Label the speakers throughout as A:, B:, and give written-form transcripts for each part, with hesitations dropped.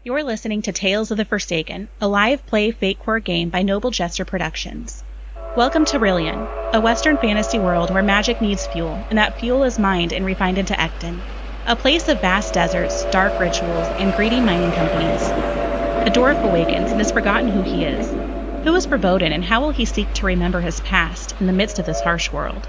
A: You're listening to Tales of the Forsaken, a live play fate-core game by Noble Jester Productions. Welcome to Rillion, a western fantasy world where magic needs fuel, and that fuel is mined and refined into Ectin, a place of vast deserts, dark rituals, and greedy mining companies. A dwarf awakens and has forgotten who he is. Who is Verboden, and how will he seek to remember his past in the midst of this harsh world?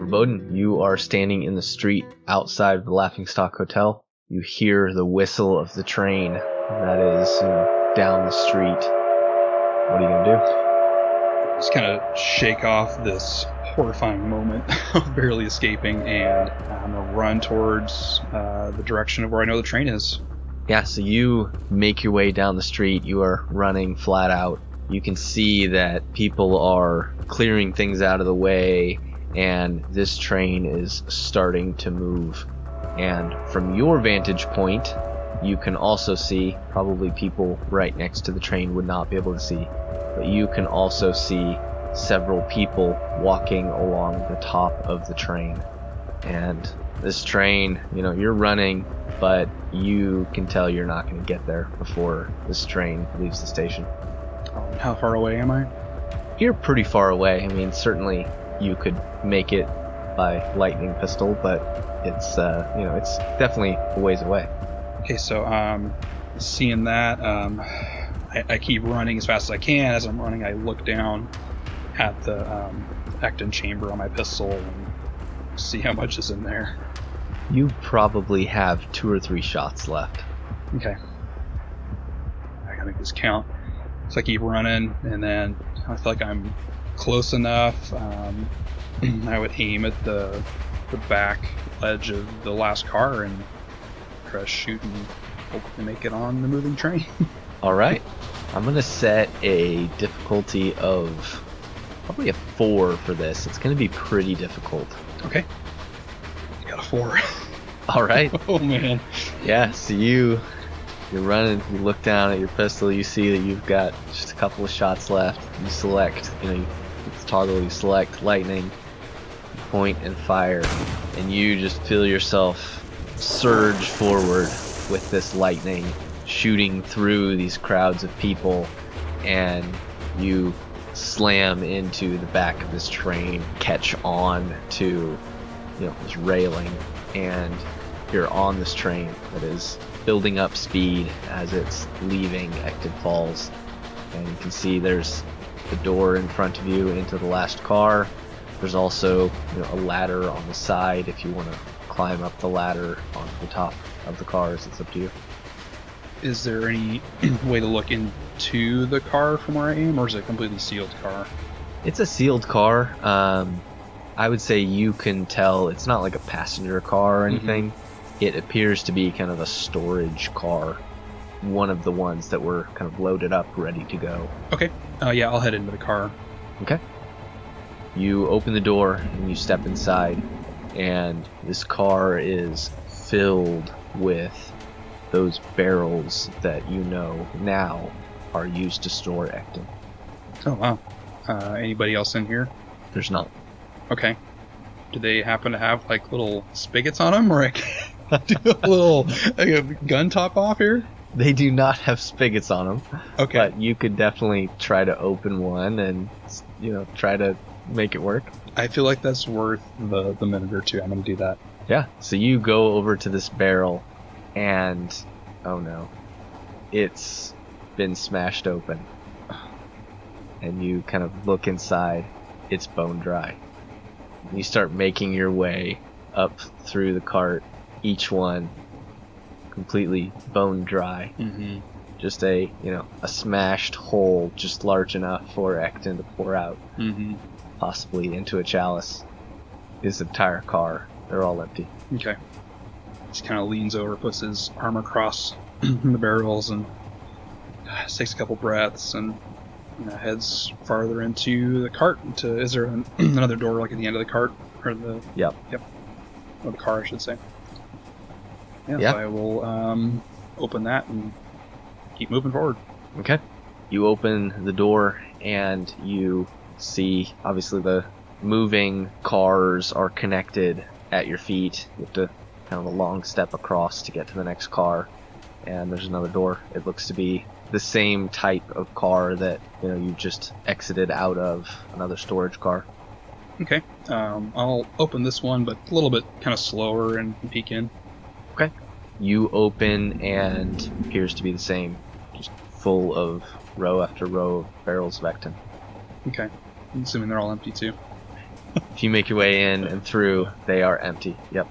B: Verboden, you are standing in the street outside of the Laughingstock Hotel. You hear the whistle of the train that is down the street. What are you going to do?
C: Just kind of shake off this horrifying moment of barely escaping, and I'm going to run towards the direction of where I know the train is.
B: Yeah, so you make your way down the street. You are running flat out. You can see that people are clearing things out of the way, and this train is starting to move. And from your vantage point, you can also see, probably people right next to the train would not be able to see, but you can also see several people walking along the top of the train. And this train, you're running, but you can tell you're not going to get there before this train leaves the station.
C: How far away am I?
B: You're pretty far away. I mean, certainly you could make it by lightning pistol, but it's it's definitely a ways away.
C: Okay, so seeing that, I keep running as fast as I can. As I'm running, I look down at the Ectin chamber on my pistol and see how much is in there.
B: You probably have 2 or 3 shots left.
C: Okay, I gotta make this count. So I keep running, and then I feel like I'm close enough. I would aim at the back ledge of the last car and try to shoot and hopefully make it on the moving train.
B: Alright. I'm going to set a difficulty of probably a 4 for this. It's going to be pretty difficult.
C: Okay. Got a 4.
B: Alright.
C: Oh man.
B: Yeah, so you're running, you look down at your pistol, you see that you've got just a couple of shots left. You select, it's toggle, you select lightning, point and fire, and you just feel yourself surge forward with this lightning shooting through these crowds of people, and you slam into the back of this train, catch on to this railing, and you're on this train that is building up speed as it's leaving Ectin Falls. And you can see there's the door in front of you into the last car. There's also a ladder on the side if you want to climb up the ladder onto the top of the cars. It's up to you.
C: Is there any way to look into the car from where I am, or is it a completely sealed car?
B: It's a sealed car. I would say you can tell it's not like a passenger car or anything. Mm-hmm. It appears to be kind of a storage car. One of the ones that were kind of loaded up, ready to go.
C: Okay. Yeah, I'll head into the car.
B: Okay. You open the door and you step inside, and this car is filled with those barrels that now are used to store Ectin.
C: Oh, wow. Anybody else in here?
B: There's not.
C: Okay. Do they happen to have like little spigots on them, or I can do a little a gun top off here?
B: They do not have spigots on them.
C: Okay.
B: But you could definitely try to open one and try to make it work.
C: I feel like that's worth the minute or two. I'm going to do that.
B: Yeah. So you go over to this barrel, and oh no, it's been smashed open. And you kind of look inside. It's bone dry. You start making your way up through the cart, each one completely bone dry.
C: Mm-hmm.
B: Just a smashed hole just large enough for Ectin to pour out.
C: Mm-hmm.
B: Possibly into a chalice. His entire car, they're all empty.
C: Okay. Just kind of leans over, puts his arm across the barrels, and takes a couple breaths, and heads farther into the cart. Is there another door like at the end of the cart? Or the?
B: Yep.
C: or the car, I should say.
B: Yeah.
C: So I will open that and keep moving forward.
B: Okay. You open the door and you see, obviously, the moving cars are connected at your feet. You have to kind of a long step across to get to the next car. And there's another door. It looks to be the same type of car that, you just exited out of, another storage car.
C: Okay. I'll open this one, but a little bit kind of slower and peek in.
B: Okay. You open and appears to be the same, just full of row after row of barrels of Ectin.
C: Okay. I'm assuming they're all empty too.
B: If you make your way in and through, they are empty. Yep.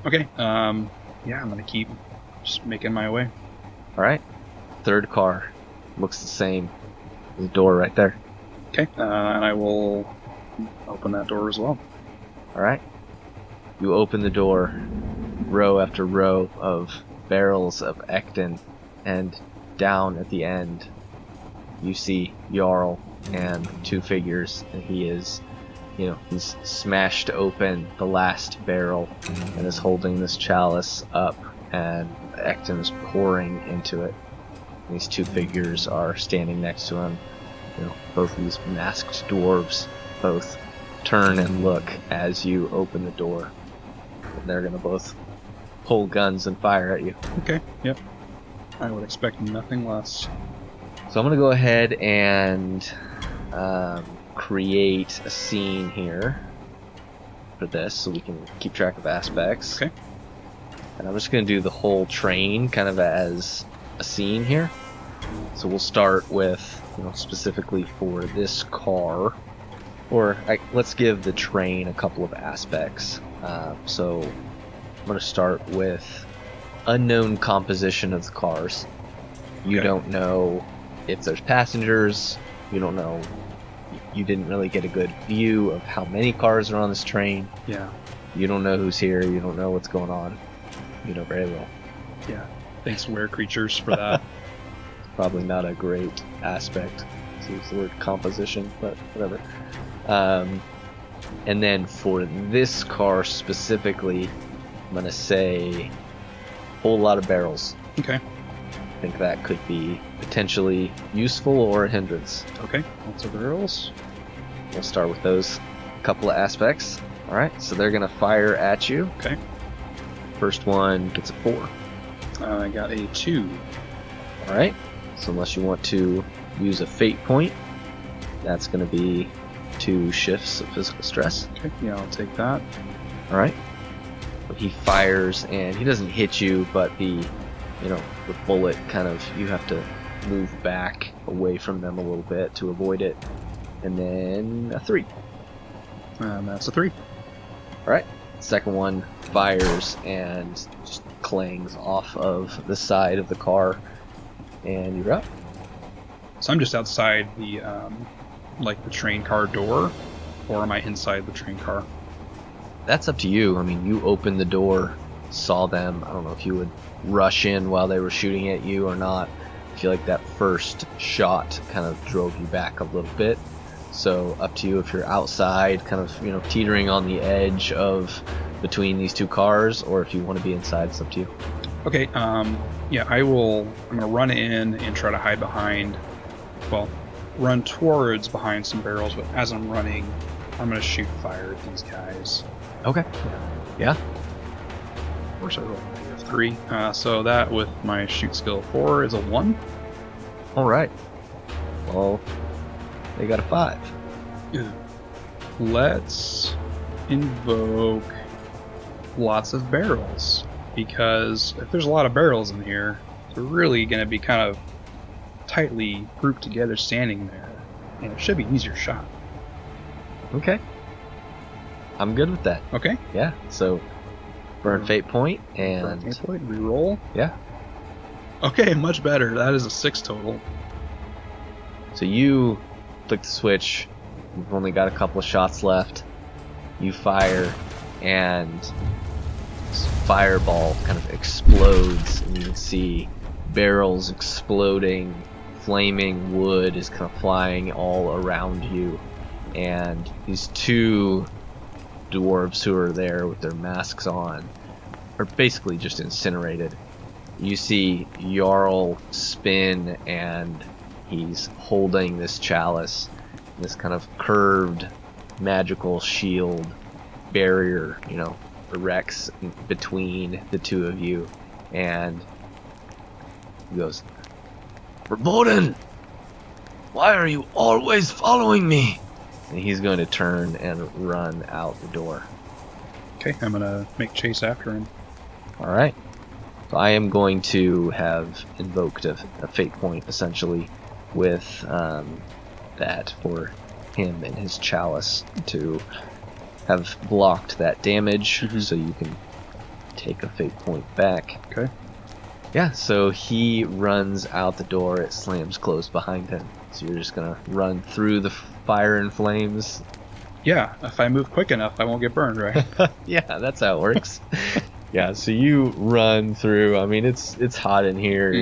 C: Okay. I'm gonna keep just making my way.
B: All right. Third car looks the same. The door right there.
C: Okay. And I will open that door as well.
B: All right. You open the door, row after row of barrels of Ectin, and down at the end, you see Jarl and two figures, and he is, he's smashed open the last barrel and is holding this chalice up, and Ectin is pouring into it. And these two figures are standing next to him. Both these masked dwarves both turn and look as you open the door. And they're gonna both pull guns and fire at you.
C: Okay. Yep. I would expect nothing less.
B: So I'm gonna go ahead and create a scene here for this, so we can keep track of aspects.
C: Okay.
B: And I'm just gonna do the whole train kind of as a scene here. So we'll start with, specifically for this car, let's give the train a couple of aspects. So I'm going to start with unknown composition of the cars. You
C: Okay.
B: don't know if there's passengers. You don't know. You didn't really get a good view of how many cars are on this train.
C: Yeah.
B: You don't know who's here. You don't know what's going on. You know very little.
C: Yeah. Thanks, Were Creatures, for that.
B: Probably not a great aspect to use the word composition, but whatever. And then for this car specifically, I'm going to say a whole lot of barrels.
C: Okay.
B: I think that could be potentially useful or a hindrance.
C: Okay. Lots of barrels.
B: We'll start with those couple of aspects. Alright, so they're going to fire at you.
C: Okay.
B: First one gets a 4.
C: I got a 2.
B: Alright, so unless you want to use a fate point, that's going to be 2 shifts of physical stress.
C: Okay. Yeah, I'll take that.
B: Alright. He fires and he doesn't hit you, but the bullet kind of, you have to move back away from them a little bit to avoid it. And then a 3.
C: And that's a 3.
B: Alright. Second one fires and just clangs off of the side of the car. And you're up.
C: So I'm just outside the the train car door, or am I inside the train car?
B: That's up to you. I mean, you opened the door, saw them. I don't know if you would rush in while they were shooting at you or not. I feel like that first shot kind of drove you back a little bit. So up to you if you're outside, kind of, teetering on the edge of between these two cars, or if you want to be inside, it's up to you.
C: Okay, yeah, I'm gonna run in and try to hide behind, run towards behind some barrels, but as I'm running, I'm gonna shoot fire at these guys.
B: Okay. Yeah.
C: Of course I rolled a negative 3, so that with my shoot skill 4 is a 1.
B: Alright. Well, they got a 5.
C: Let's invoke lots of barrels, because if there's a lot of barrels in here, they're really going to be kind of tightly grouped together standing there, and it should be an easier shot.
B: Okay. I'm good with that.
C: Okay?
B: Yeah, so burn fate point and
C: Fate point, reroll.
B: yeah.
C: Okay, much better. That is a 6 total.
B: So you flick the switch. You've only got a couple of shots left. You fire, and this fireball kind of explodes, and you can see barrels exploding. Flaming wood is kind of flying all around you, and these two dwarves who are there with their masks on are basically just incinerated. You see Jarl spin, and he's holding this chalice, this kind of curved magical shield barrier, erects between the two of you, and he goes, "Verboden! Why are you always following me?" And he's going to turn and run out the door.
C: Okay, I'm gonna make chase after him.
B: Alright. So I am going to have invoked a fate point, essentially, with that for him and his chalice to have blocked that damage, so you can take a fate point back.
C: Okay.
B: Yeah, so he runs out the door, it slams closed behind him. So you're just gonna run through the fire and flames?
C: Yeah, if I move quick enough, I won't get burned, right?
B: Yeah, that's how it works. Yeah, so you run through. I mean, it's hot in here.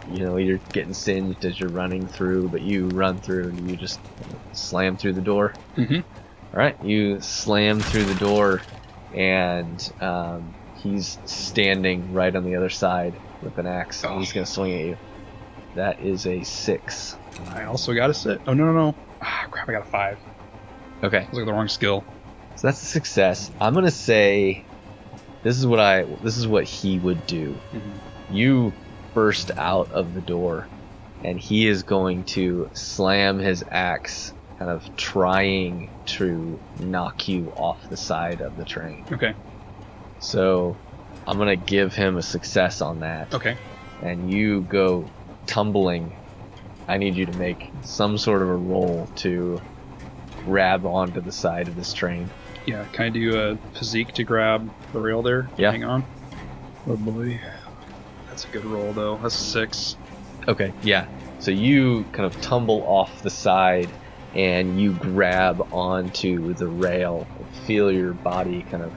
B: You're getting singed as you're running through, but you run through and you just slam through the door.
C: Mm-hmm.
B: All right, you slam through the door, and he's standing right on the other side with an axe, and he's gonna swing at you. That is a 6.
C: I also got a 6. Oh no! Ah, crap! I got a 5.
B: Okay.
C: I was like the wrong skill.
B: So that's a success. I'm gonna say this is what he would do. You burst out of the door, and he is going to slam his axe, kind of trying to knock you off the side of the train.
C: Okay.
B: So I'm gonna give him a success on that.
C: Okay.
B: And you go tumbling. I need you to make some sort of a roll to grab onto the side of this train.
C: Yeah, can I do a physique to grab the rail there?
B: Yeah.
C: Hang on. Oh boy. That's a good roll though. That's a 6.
B: Okay, yeah. So you kind of tumble off the side and you grab onto the rail, feel your body kind of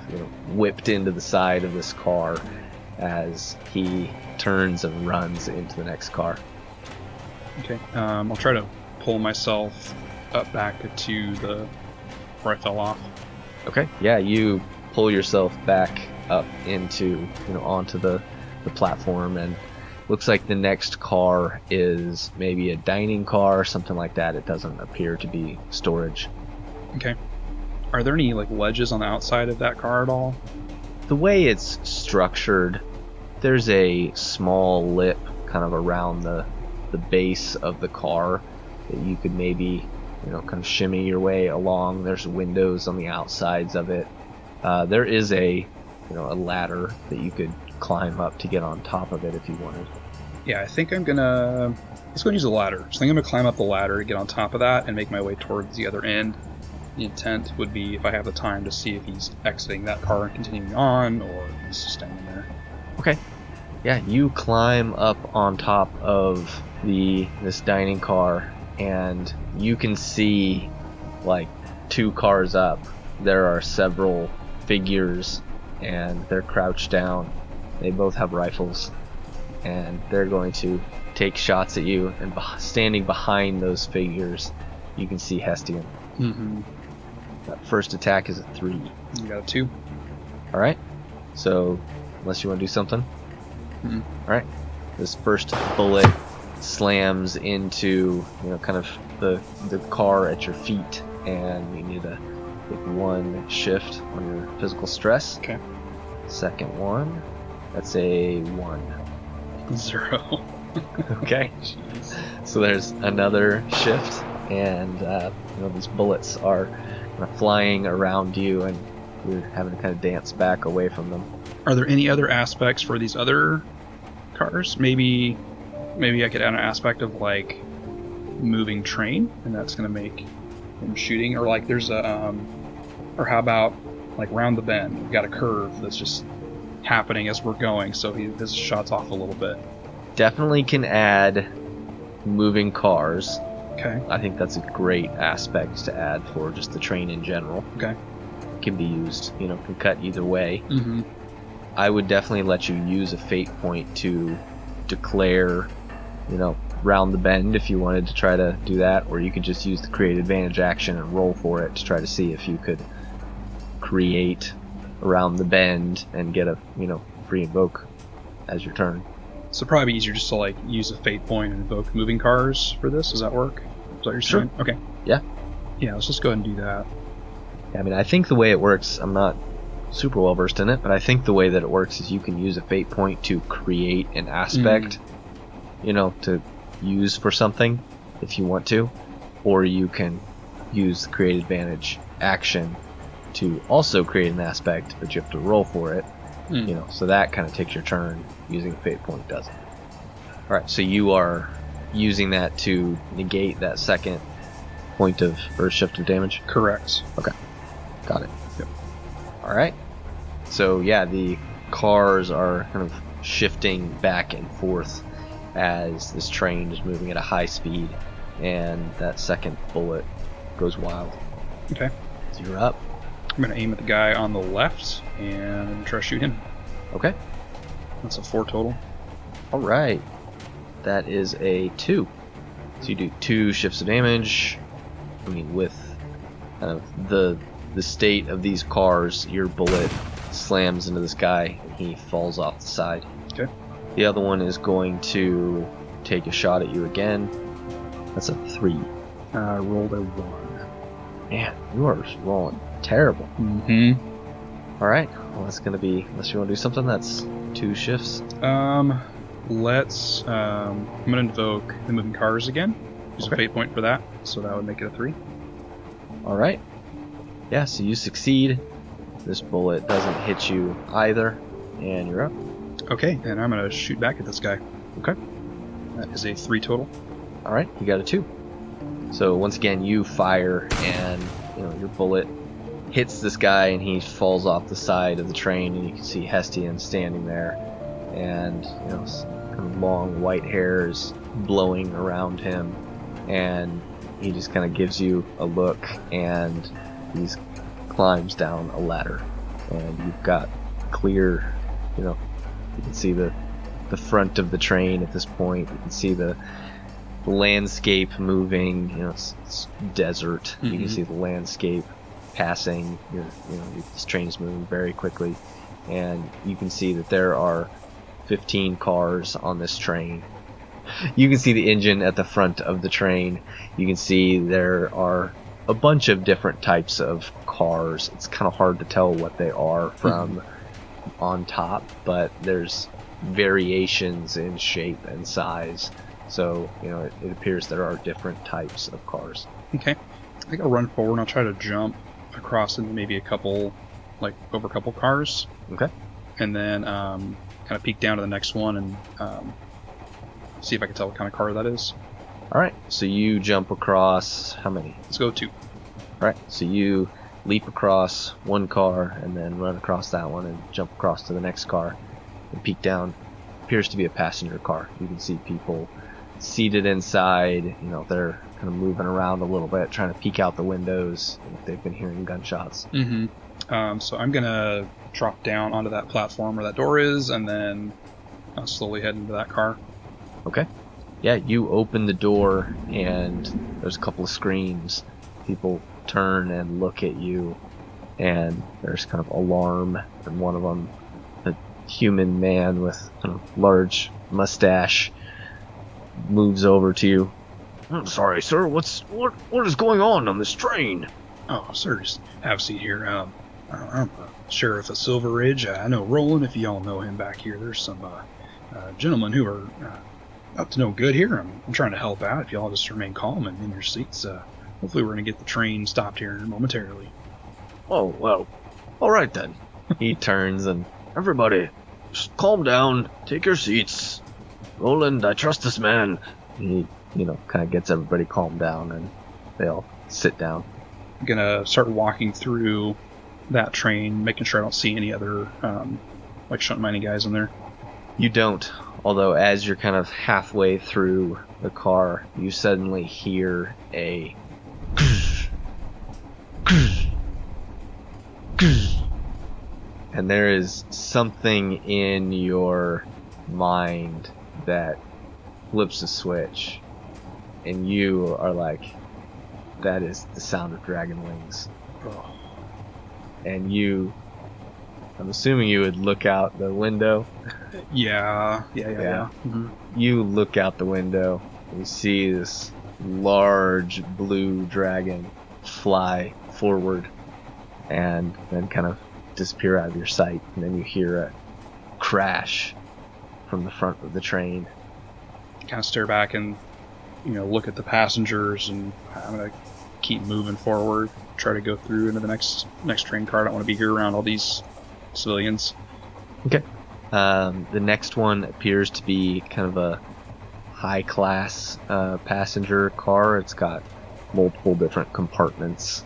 B: whipped into the side of this car as he turns and runs into the next car.
C: Okay, I'll try to pull myself up back to where I fell off.
B: Okay, yeah, you pull yourself back up into, onto the platform, and looks like the next car is maybe a dining car or something like that. It doesn't appear to be storage.
C: Okay. Are there any ledges on the outside of that car at all?
B: The way it's structured, there's a small lip kind of around the base of the car that you could maybe kind of shimmy your way along. There's windows on the outsides of it. There is a ladder that you could climb up to get on top of it if you wanted.
C: Yeah, I think let's go and use a ladder. So I think I'm gonna climb up the ladder to get on top of that and make my way towards the other end. The intent would be, if I have the time, to see if he's exiting that car and continuing on, or he's just standing there.
B: Okay. Yeah, you climb up on top of this dining car, and you can see, 2 cars up, there are several figures, and they're crouched down. They both have rifles, and they're going to take shots at you, and standing behind those figures, you can see Hestian.
C: Mm-hmm.
B: That first attack is a 3.
C: You got a 2.
B: Alright, so unless you want to do something. Alright, this first bullet slams into kind of the car at your feet, and you need to take 1 shift on your physical stress.
C: Okay.
B: Second one, that's a 1.
C: 0.
B: Okay.
C: Jeez.
B: So there's another shift, and these bullets are kind of flying around you, and you're having to kind of dance back away from them.
C: Are there any other aspects for these other cars? Maybe I could add an aspect of moving train, and that's gonna make him shooting, or there's a or how about round the bend? We've got a curve that's just happening as we're going, so his shot's off a little bit.
B: Definitely can add moving cars.
C: Okay.
B: I think that's a great aspect to add for just the train in general.
C: Okay.
B: Can be used, can cut either way.
C: Mm-hmm.
B: I would definitely let you use a fate point to declare, round the bend if you wanted to try to do that, or you could just use the create advantage action and roll for it to try to see if you could create around the bend and get a free invoke as your turn.
C: So it'd probably be easier just to like use a fate point and invoke moving cars for this. Does that work? Is that what you're saying? Okay.
B: Yeah.
C: Yeah, let's just go ahead and do that.
B: Yeah, I mean, I think the way it works, I'm not super well versed in it, but I think the way that it works is you can use a fate point to create an aspect, to use for something if you want to, or you can use the create advantage action to also create an aspect, but you have to roll for it. So that kind of takes your turn. Using a fate point doesn't. All right, so you are using that to negate that second point of earth shift of damage.
C: Correct.
B: Okay, got it.
C: Yep.
B: All right. So yeah, the cars are kind of shifting back and forth as this train is moving at a high speed, and that second bullet goes wild.
C: Okay.
B: So you're up.
C: I'm going to aim at the guy on the left and try to shoot him.
B: Okay.
C: That's a 4 total.
B: All right. That is a 2. So you do 2 shifts of damage. I mean, with kind of the state of these cars, your bullet slams into this guy and he falls off the side.
C: Okay.
B: The other one is going to take a shot at you again. That's a 3.
C: I rolled a 1.
B: Man, you are rolling terrible.
C: Mm-hmm.
B: All right. Well, that's going to be, unless you want to do something that's 2 shifts.
C: Let's, I'm going to invoke the moving cars again. Use a fate point for that, so that would make it a 3.
B: All right. Yeah, so you succeed. This bullet doesn't hit you either, and you're up.
C: Okay, and I'm going to shoot back at this guy.
B: Okay.
C: That is a 3 total.
B: All right, you got a 2. So once again, you fire, and your bullet hits this guy, and he falls off the side of the train, and you can see Hestian standing there, and kind of long white hair is blowing around him, and he just kind of gives you a look, and he climbs down a ladder, and you've got clear, you can see the front of the train at this point. You can see the landscape moving. It's desert. You can see the landscape passing. This train is moving very quickly, and you can see that there are 15 cars on this train. You can see the engine at the front of the train. You can see there are a bunch of different types of cars. It's kind of hard to tell what they are from on top, but there's variations in shape and size. So, it appears there are different types of cars.
C: Okay. I think I'll run forward and I'll try to jump across into maybe over a couple cars.
B: Okay.
C: And then kind of peek down to the next one and see if I can tell what kind of car that is.
B: All right. So you jump across how many?
C: Let's go 2.
B: All right. So you leap across one car and then run across that one and jump across to the next car and peek down. Appears to be a passenger car. You can see people seated inside. They're kind of moving around a little bit, trying to peek out the windows if they've been hearing gunshots.
C: So I'm gonna drop down onto that platform where that door is, and then I'll slowly head into that car.
B: Okay. Yeah, you open the door, and there's a couple of screams. People turn and look at you, and there's kind of alarm, and one of them, a human man with kind of large mustache, moves over to you. I'm sorry, sir. What is going on this train?
C: Oh, sir, just have a seat here. I'm Sheriff of Silver Ridge. I know Roland, if y'all know him back here. There's some gentlemen who are up to no good here. I'm trying to help out. If y'all just remain calm and in your seats, hopefully we're going to get the train stopped here momentarily.
B: Oh, well, all right then. He turns and, everybody, just calm down. Take your seats. Roland, I trust this man. He, kind of gets everybody calmed down, and they all sit down.
C: I'm going to start walking through that train, making sure I don't see any other, shunting mining guys in there.
B: You don't. Although, as you're kind of halfway through the car, you suddenly hear a and there is something in your mind that flips a switch, and you are like, that is the sound of dragon wings.
C: Oh.
B: and I'm assuming you would look out the window.
C: Yeah. Mm-hmm.
B: You look out the window, and you see this large blue dragon fly forward and then kind of disappear out of your sight, and then you hear a crash from the front of the train.
C: Kind of stare back and, look at the passengers, and I'm going to keep moving forward, try to go through into the next train car. I don't want to be here around all these civilians.
B: Okay. The next one appears to be kind of a high-class passenger car. It's got multiple different compartments.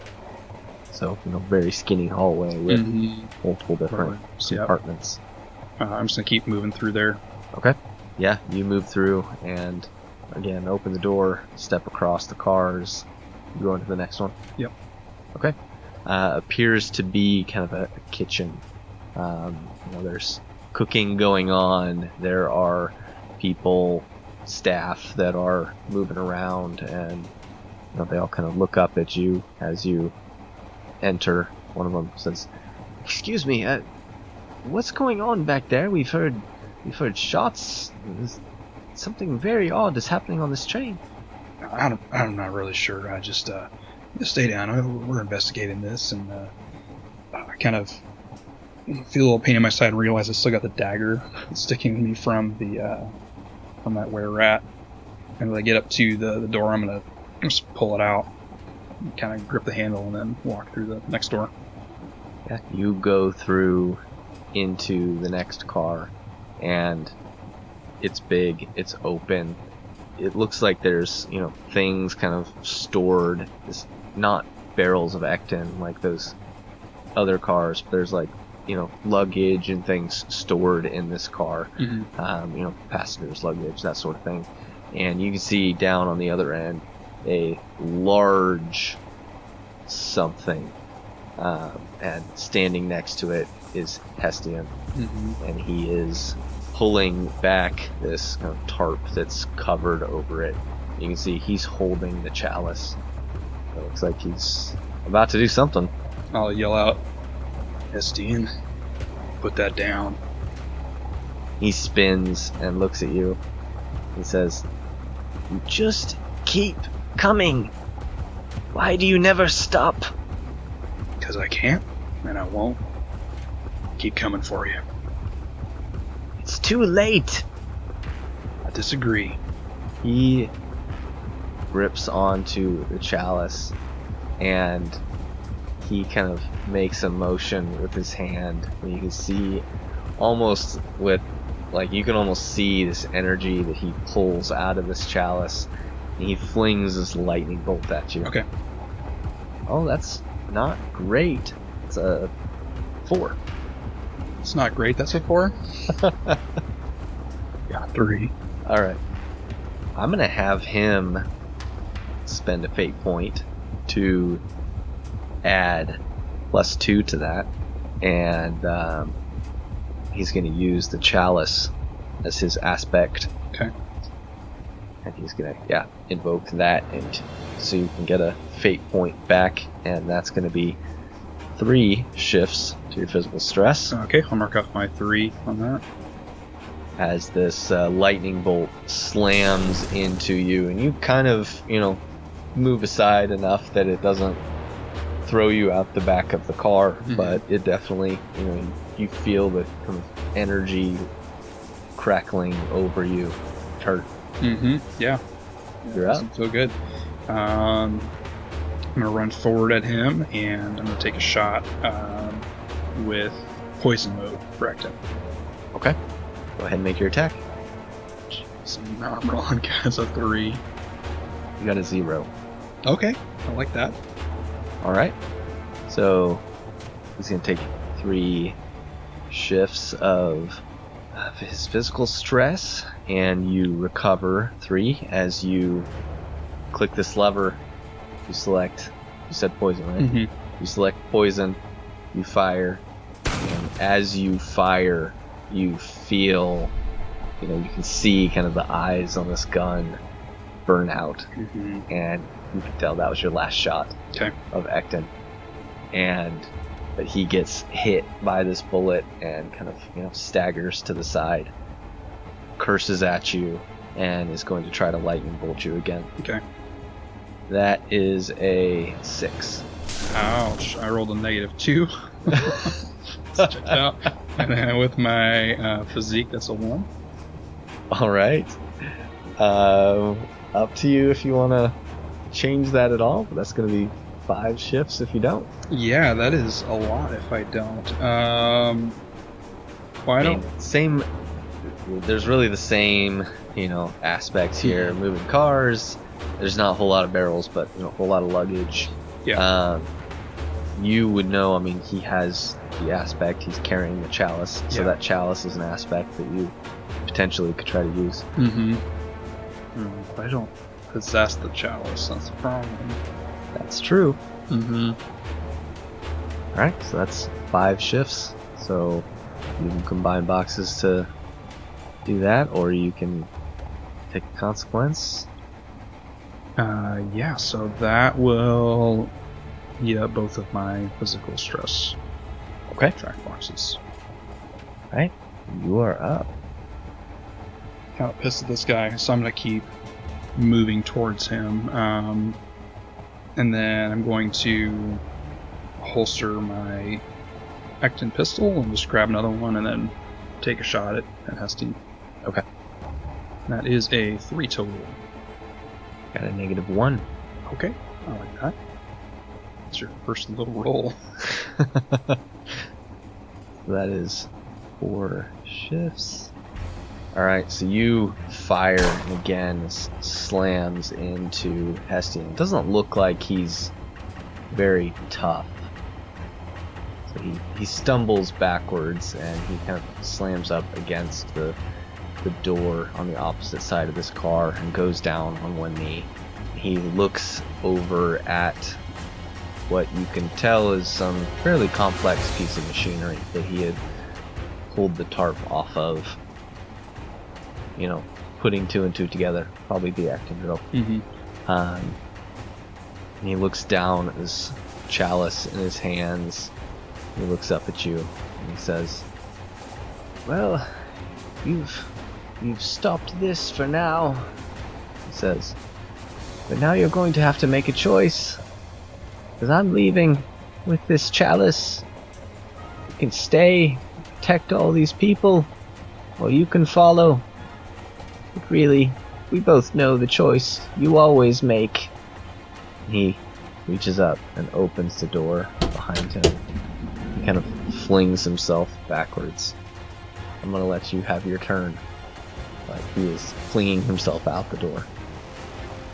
B: So, very skinny hallway with multiple different compartments.
C: I'm just going to keep moving through there.
B: Okay. Yeah, you move through and, again, open the door, step across the cars, go into the next one.
C: Yep.
B: Okay. Appears to be kind of a kitchen. There's cooking going on. There are people, staff that are moving around, and they all kind of look up at you as you enter. One of them says, "Excuse me, what's going on back there? We've heard shots. Something very odd is happening on this train."
C: I'm not really sure. I just stay down. We're investigating this, and I kind of feel a little pain in my side and realize I still got the dagger sticking to me from that where we're at. And when I get up to the door, I'm gonna just pull it out, kind of grip the handle, and then walk through the next door.
B: Yeah, you go through into the next car, and it's big. It's open. It looks like there's things kind of stored. It's not barrels of Ectin like those other cars, but there's luggage and things stored in this car.
C: Mm-hmm.
B: Passengers' luggage, that sort of thing. And you can see down on the other end a large something, and standing next to it is Hestian.
C: Mm-hmm.
B: And he is pulling back this kind of tarp that's covered over it. You can see he's holding the chalice. It looks like he's about to do something.
C: I'll yell out, "Hestian, put that down."
B: He spins and looks at you. He says, "You just keep coming. Why do you never stop?"
C: "Because I can't, and I won't. Keep coming for you."
B: "It's too late."
C: "I disagree."
B: He grips onto the chalice, and he kind of makes a motion with his hand. And you can see almost you can almost see this energy that he pulls out of this chalice. And he flings this lightning bolt at you.
C: Okay.
B: Oh, that's not great. It's a 4.
C: It's not great. That's a 4. Got 3.
B: All right. I'm gonna have him spend a fate point to add +2 to that, and he's gonna use the chalice as his aspect.
C: Okay.
B: And he's gonna invoke that, and so you can get a fate point back, and that's gonna be 3 shifts to your physical stress.
C: Okay, I'll mark off my 3 on that.
B: As this lightning bolt slams into you, and you kind of, move aside enough that it doesn't throw you out the back of the car, but it definitely, you feel the kind of energy crackling over you. It hurt.
C: Mm-hmm. Yeah.
B: You're up.
C: Doesn't feel good. I'm gonna run forward at him, and I'm gonna take a shot with poison mode for Ectin.
B: Okay. Go ahead and make your attack.
C: So now I'm rolling as a 3.
B: You got a 0.
C: Okay, I like that.
B: All right. So he's gonna take 3 shifts of his physical stress, and you recover 3 as you click this lever. You select. You said poison, right?
C: Mm-hmm.
B: You select poison. You fire, and as you fire, you feel, you can see kind of the eyes on this gun burn out,
C: Mm-hmm.
B: and you can tell that was your last shot
C: Okay.
B: of Ectin. And but he gets hit by this bullet and kind of, staggers to the side, curses at you, and is going to try to lightning bolt you again.
C: Okay.
B: That is a 6.
C: Ouch. I rolled a -2. Let's check it out. And then with my physique, that's a 1.
B: All right. Up to you if you want to change that at all, but that's going to be 5 shifts if you don't.
C: Yeah, that is a lot if I don't. Why don't...
B: Same... There's really the same, aspects here. Moving cars. There's not a whole lot of barrels, but a whole lot of luggage.
C: Yeah.
B: You would know, he has the aspect, he's carrying the chalice, so that chalice is an aspect that you potentially could try to use.
C: I don't possess the chalice, that's the problem.
B: That's true. Alright, so that's 5 shifts, so you can combine boxes to do that, or you can take a consequence.
C: Yeah, so that will eat up both of my physical stress.
B: Okay.
C: Track boxes.
B: Alright, you are up.
C: Kind of pissed at this guy, so I'm going to keep moving towards him. And then I'm going to holster my Ectin pistol and just grab another one and then take a shot at Hestian.
B: Okay.
C: That is a 3 total.
B: Got a -1.
C: Okay, I like that. That's your first little roll.
B: That is 4 shifts. Alright, so you fire and again, this slams into Hestian. It doesn't look like he's very tough. So he stumbles backwards and he kind of slams up against the door on the opposite side of this car and goes down on one knee. He looks over at what you can tell is some fairly complex piece of machinery that he had pulled the tarp off of. Putting 2 and 2 together, probably the Ectin drill. And he looks down at this chalice in his hands. He looks up at you and he says, "Well, you've stopped this for now," he says. "But now you're going to have to make a choice. Because I'm leaving with this chalice. You can stay, protect all these people, or you can follow. But really, we both know the choice you always make." He reaches up and opens the door behind him. He kind of flings himself backwards. I'm going to let you have your turn. But he is flinging himself out the door.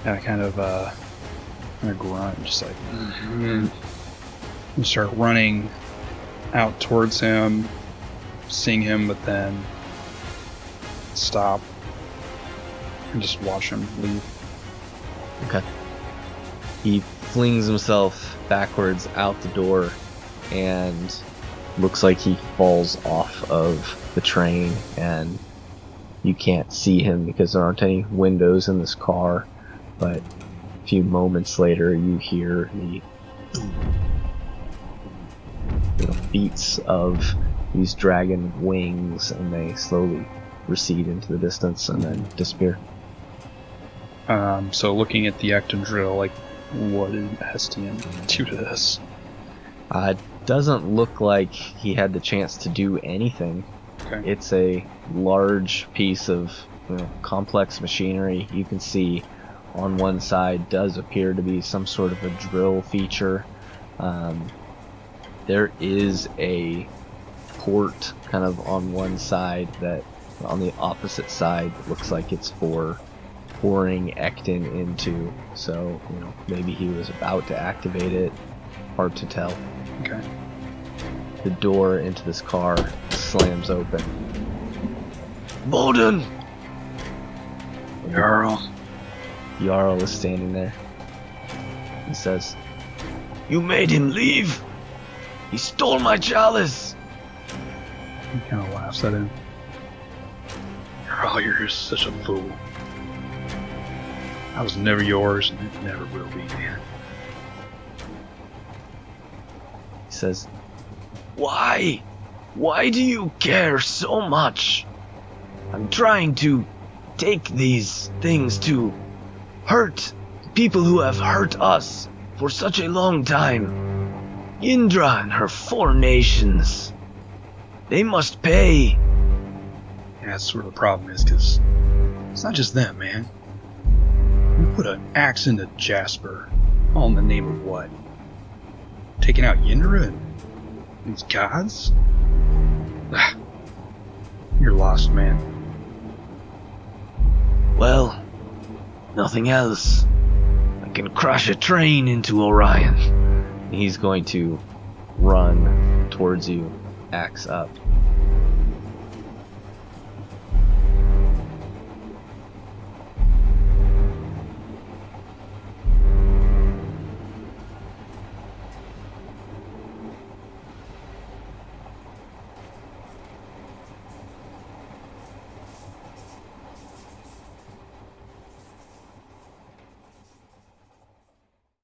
C: And I kind of grunt, just like, and start running out towards him, seeing him, but then stop and just watch him leave.
B: Okay. He flings himself backwards out the door and looks like he falls off of the train, and you can't see him because there aren't any windows in this car, but a few moments later you hear the beats of these dragon wings, and they slowly recede into the distance and then disappear.
C: So looking at the Ectin drill, like, what did Hestian do to this?
B: It doesn't look like he had the chance to do anything.
C: Okay.
B: It's a large piece of complex machinery. You can see on one side does appear to be some sort of a drill feature. There is a port kind of on one side that on the opposite side looks like it's for pouring Ectin into, so maybe he was about to activate it. Hard to tell.
C: Okay.
B: The door into this car slams open. Verboden! Jarl is standing there. He says, "You made him leave! He stole my chalice!"
C: He kind of laughs at him. Jarl, you're such a fool. I was never yours, and it never will be, man.
B: He says,
D: Why? Why do you care so much? I'm trying to take these things to hurt people who have hurt us for such a long time. Indra and her 4 nations. They must pay.
C: Yeah, that's where the problem is, because it's not just them, man. We put an axe into Jasper, all in the name of what? Taking out Yindra and these gods? You're lost, man.
D: Well, nothing else. I can crash a train into Orion.
B: He's going to run towards you, axe up.